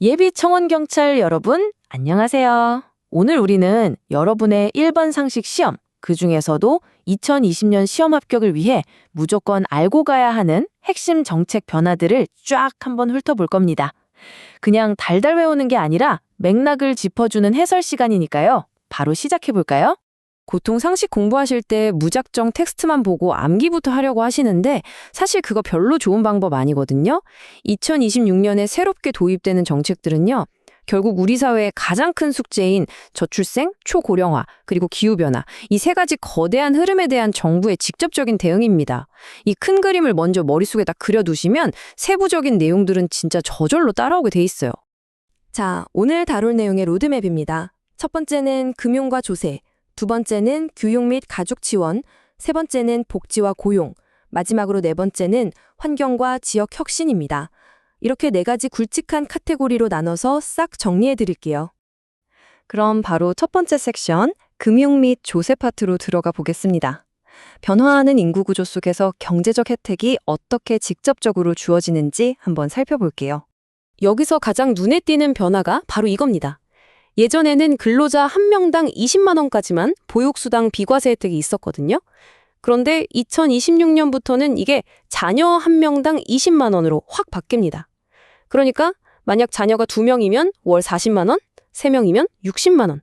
예비 청원경찰 여러분, 안녕하세요. 오늘 우리는 여러분의 1번 상식 시험, 그중에서도 2020년 시험 합격을 위해 무조건 알고 가야 하는 핵심 정책 변화들을 쫙 한번 훑어볼 겁니다. 그냥 달달 외우는 게 아니라 맥락을 짚어주는 해설 시간이니까요. 바로 시작해볼까요? 보통 상식 공부하실 때 무작정 텍스트만 보고 암기부터 하려고 하시는데 사실 그거 별로 좋은 방법 아니거든요. 2026년에 새롭게 도입되는 정책들은요. 결국 우리 사회의 가장 큰 숙제인 저출생, 초고령화, 그리고 기후변화, 이 세 가지 거대한 흐름에 대한 정부의 직접적인 대응입니다. 이 큰 그림을 먼저 머릿속에다 그려두시면 세부적인 내용들은 진짜 저절로 따라오게 돼 있어요. 자, 오늘 다룰 내용의 로드맵입니다. 첫 번째는 금융과 조세, 두 번째는 교육 및 가족 지원, 세 번째는 복지와 고용, 마지막으로 네 번째는 환경과 지역 혁신입니다. 이렇게 네 가지 굵직한 카테고리로 나눠서 싹 정리해 드릴게요. 그럼 바로 첫 번째 섹션, 금융 및 조세 파트로 들어가 보겠습니다. 변화하는 인구 구조 속에서 경제적 혜택이 어떻게 직접적으로 주어지는지 한번 살펴볼게요. 여기서 가장 눈에 띄는 변화가 바로 이겁니다. 예전에는 근로자 한 명당 20만 원까지만 보육수당 비과세 혜택이 있었거든요. 그런데 2026년부터는 이게 자녀 한 명당 20만 원으로 확 바뀝니다. 그러니까 만약 자녀가 2명이면 월 40만 원, 3명이면 60만 원.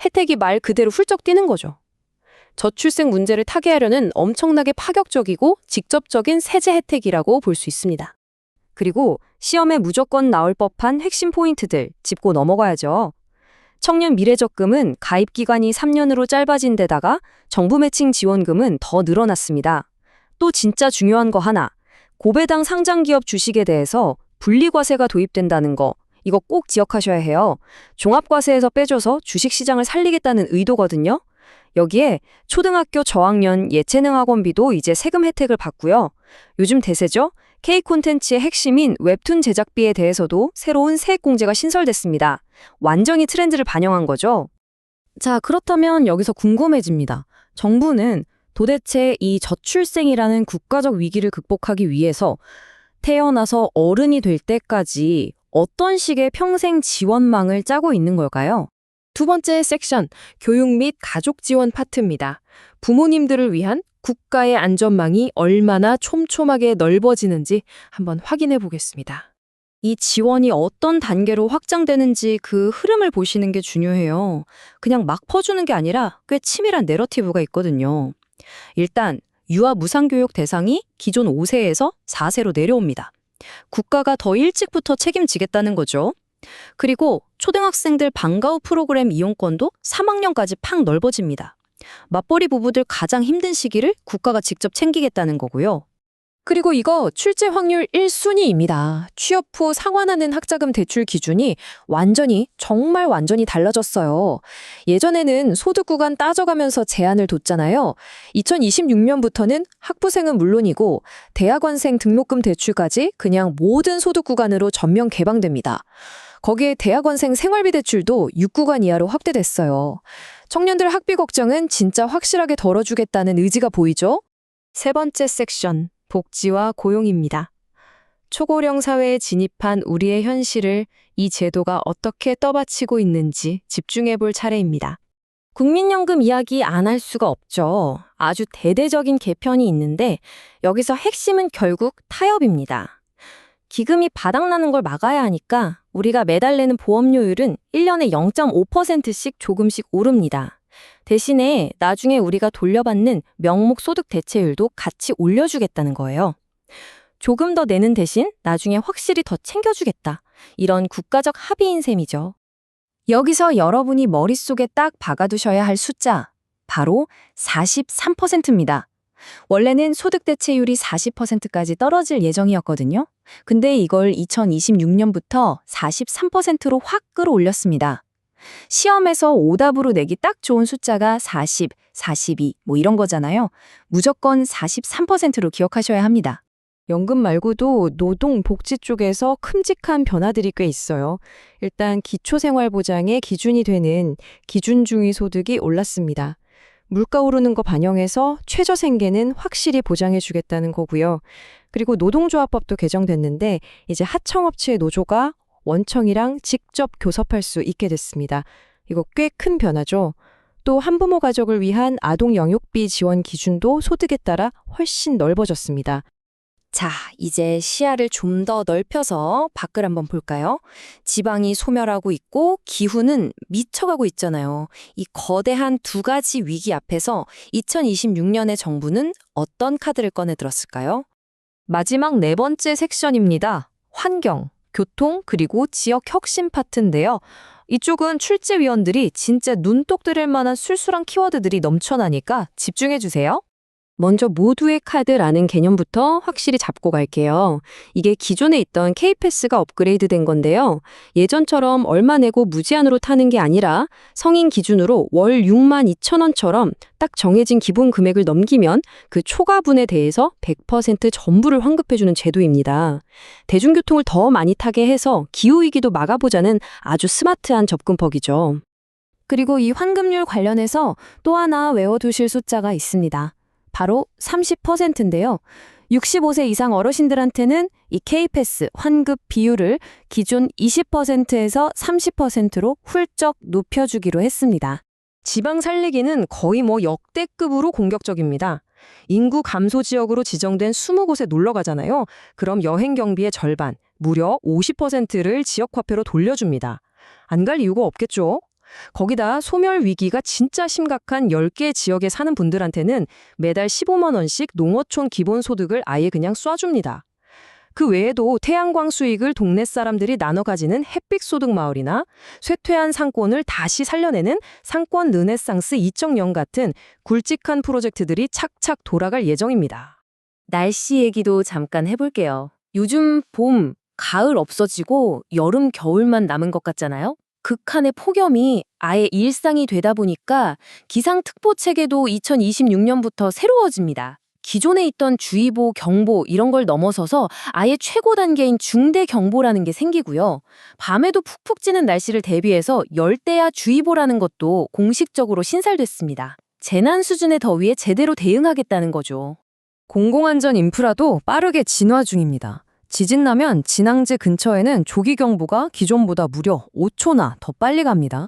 혜택이 말 그대로 훌쩍 뛰는 거죠. 저출생 문제를 타개하려는 엄청나게 파격적이고 직접적인 세제 혜택이라고 볼 수 있습니다. 그리고 시험에 무조건 나올 법한 핵심 포인트들 짚고 넘어가야죠. 청년 미래적금은 가입 기간이 3년으로 짧아진 데다가 정부 매칭 지원금은 더 늘어났습니다. 또 진짜 중요한 거 하나, 고배당 상장기업 주식에 대해서 분리과세가 도입된다는 거, 이거 꼭 기억하셔야 해요. 종합과세에서 빼줘서 주식시장을 살리겠다는 의도거든요. 여기에 초등학교 저학년 예체능 학원비도 이제 세금 혜택을 받고요. 요즘 대세죠? K 콘텐츠의 핵심인 웹툰 제작비에 대해서도 새로운 세액공제가 신설됐습니다. 완전히 트렌드를 반영한 거죠. 자, 그렇다면 여기서 궁금해집니다. 정부는 도대체 이 저출생이라는 국가적 위기를 극복하기 위해서 태어나서 어른이 될 때까지 어떤 식의 평생 지원망을 짜고 있는 걸까요? 두 번째 섹션, 교육 및 가족 지원 파트입니다. 부모님들을 위한 국가의 안전망이 얼마나 촘촘하게 넓어지는지 한번 확인해 보겠습니다. 이 지원이 어떤 단계로 확장되는지 그 흐름을 보시는 게 중요해요. 그냥 막 퍼주는 게 아니라 꽤 치밀한 내러티브가 있거든요. 일단 유아 무상교육 대상이 기존 5세에서 4세로 내려옵니다. 국가가 더 일찍부터 책임지겠다는 거죠. 그리고 초등학생들 방과 후 프로그램 이용권도 3학년까지 팍 넓어집니다. 맞벌이 부부들 가장 힘든 시기를 국가가 직접 챙기겠다는 거고요. 그리고 이거 출제 확률 1순위입니다. 취업 후 상환하는 학자금 대출 기준이 정말 완전히 달라졌어요. 예전에는 소득 구간 따져가면서 제한을 뒀잖아요. 2026년부터는 학부생은 물론이고 대학원생 등록금 대출까지 그냥 모든 소득 구간으로 전면 개방됩니다. 거기에 대학원생 생활비 대출도 6구간 이하로 확대됐어요. 청년들 학비 걱정은 진짜 확실하게 덜어주겠다는 의지가 보이죠? 세 번째 섹션, 복지와 고용입니다. 초고령 사회에 진입한 우리의 현실을 이 제도가 어떻게 떠받치고 있는지 집중해 볼 차례입니다. 국민연금 이야기 안 할 수가 없죠. 아주 대대적인 개편이 있는데 여기서 핵심은 결국 타협입니다. 기금이 바닥나는 걸 막아야 하니까 우리가 매달 내는 보험료율은 1년에 0.5%씩 조금씩 오릅니다. 대신에 나중에 우리가 돌려받는 명목 소득 대체율도 같이 올려주겠다는 거예요. 조금 더 내는 대신 나중에 확실히 더 챙겨주겠다. 이런 국가적 합의인 셈이죠. 여기서 여러분이 머릿속에 딱 박아두셔야 할 숫자, 바로 43%입니다. 원래는 소득 대체율이 40%까지 떨어질 예정이었거든요. 근데 이걸 2026년부터 43%로 확 끌어올렸습니다. 시험에서 오답으로 내기 딱 좋은 숫자가 40, 42 이런 거잖아요. 무조건 43%로 기억하셔야 합니다. 연금 말고도 노동, 복지 쪽에서 큼직한 변화들이 꽤 있어요. 일단 기초생활보장의 기준이 되는 기준중위 소득이 올랐습니다. 물가 오르는 거 반영해서 최저생계는 확실히 보장해주겠다는 거고요. 그리고 노동조합법도 개정됐는데 이제 하청업체의 노조가 원청이랑 직접 교섭할 수 있게 됐습니다. 이거 꽤 큰 변화죠. 또 한부모 가족을 위한 아동 영육비 지원 기준도 소득에 따라 훨씬 넓어졌습니다. 자, 이제 시야를 좀 더 넓혀서 밖을 한번 볼까요? 지방이 소멸하고 있고 기후는 미쳐가고 있잖아요. 이 거대한 두 가지 위기 앞에서 2026년의 정부는 어떤 카드를 꺼내 들었을까요? 마지막 네 번째 섹션입니다. 환경, 교통, 그리고 지역 혁신 파트인데요. 이쪽은 출제위원들이 진짜 눈독 들일 만한 술술한 키워드들이 넘쳐나니까 집중해 주세요. 먼저 모두의 카드라는 개념부터 확실히 잡고 갈게요. 이게 기존에 있던 K패스가 업그레이드 된 건데요. 예전처럼 얼마 내고 무제한으로 타는 게 아니라 성인 기준으로 월 62,000원처럼 딱 정해진 기본 금액을 넘기면 그 초과분에 대해서 100% 전부를 환급해주는 제도입니다. 대중교통을 더 많이 타게 해서 기후위기도 막아보자는 아주 스마트한 접근법이죠. 그리고 이 환급률 관련해서 또 하나 외워두실 숫자가 있습니다. 바로 30%인데요. 65세 이상 어르신들한테는 이 K패스 환급 비율을 기존 20%에서 30%로 훌쩍 높여주기로 했습니다. 지방 살리기는 거의 역대급으로 공격적입니다. 인구 감소 지역으로 지정된 20곳에 놀러 가잖아요. 그럼 여행 경비의 절반, 무려 50%를 지역화폐로 돌려줍니다. 안 갈 이유가 없겠죠? 거기다 소멸 위기가 진짜 심각한 10개 지역에 사는 분들한테는 매달 15만 원씩 농어촌 기본소득을 아예 그냥 쏴줍니다. 그 외에도 태양광 수익을 동네 사람들이 나눠 가지는 햇빛소득 마을이나 쇠퇴한 상권을 다시 살려내는 상권 르네상스 2.0 같은 굵직한 프로젝트들이 착착 돌아갈 예정입니다. 날씨 얘기도 잠깐 해볼게요. 요즘 봄, 가을 없어지고 여름, 겨울만 남은 것 같잖아요? 극한의 폭염이 아예 일상이 되다 보니까 기상특보 체계도 2026년부터 새로워집니다. 기존에 있던 주의보, 경보 이런 걸 넘어서서 아예 최고 단계인 중대경보라는 게 생기고요. 밤에도 푹푹 찌는 날씨를 대비해서 열대야 주의보라는 것도 공식적으로 신설됐습니다. 재난 수준의 더위에 제대로 대응하겠다는 거죠. 공공안전 인프라도 빠르게 진화 중입니다. 지진 나면 진앙지 근처에는 조기경보가 기존보다 무려 5초나 더 빨리 갑니다.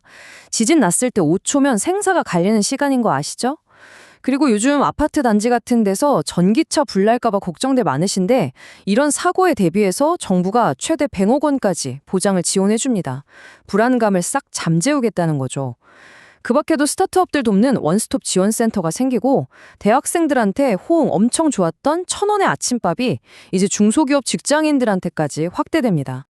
지진 났을 때 5초면 생사가 갈리는 시간인 거 아시죠? 그리고 요즘 아파트 단지 같은 데서 전기차 불날까 봐 걱정들 많으신데 이런 사고에 대비해서 정부가 최대 100억 원까지 보장을 지원해 줍니다. 불안감을 싹 잠재우겠다는 거죠. 그 밖에도 스타트업들 돕는 원스톱 지원센터가 생기고 대학생들한테 호응 엄청 좋았던 1,000원의 아침밥이 이제 중소기업 직장인들한테까지 확대됩니다.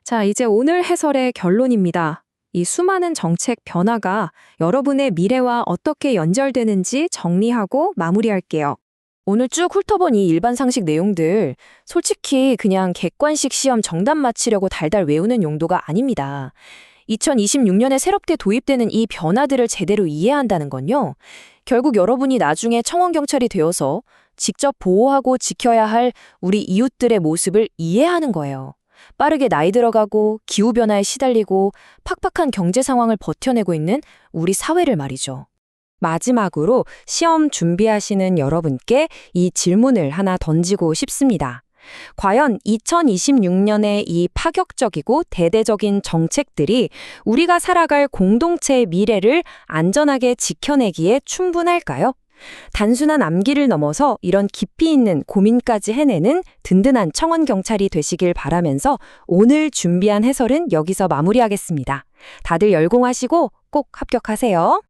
자, 이제 오늘 해설의 결론입니다. 이 수많은 정책 변화가 여러분의 미래와 어떻게 연결되는지 정리하고 마무리할게요. 오늘 쭉 훑어본 이 일반 상식 내용들, 솔직히 그냥 객관식 시험 정답 맞히려고 달달 외우는 용도가 아닙니다. 2026년에 새롭게 도입되는 이 변화들을 제대로 이해한다는 건요. 결국 여러분이 나중에 청원경찰이 되어서 직접 보호하고 지켜야 할 우리 이웃들의 모습을 이해하는 거예요. 빠르게 나이 들어가고 기후변화에 시달리고 팍팍한 경제 상황을 버텨내고 있는 우리 사회를 말이죠. 마지막으로 시험 준비하시는 여러분께 이 질문을 하나 던지고 싶습니다. 과연 2026년의 이 파격적이고 대대적인 정책들이 우리가 살아갈 공동체의 미래를 안전하게 지켜내기에 충분할까요? 단순한 암기를 넘어서 이런 깊이 있는 고민까지 해내는 든든한 청원경찰이 되시길 바라면서 오늘 준비한 해설은 여기서 마무리하겠습니다. 다들 열공하시고 꼭 합격하세요.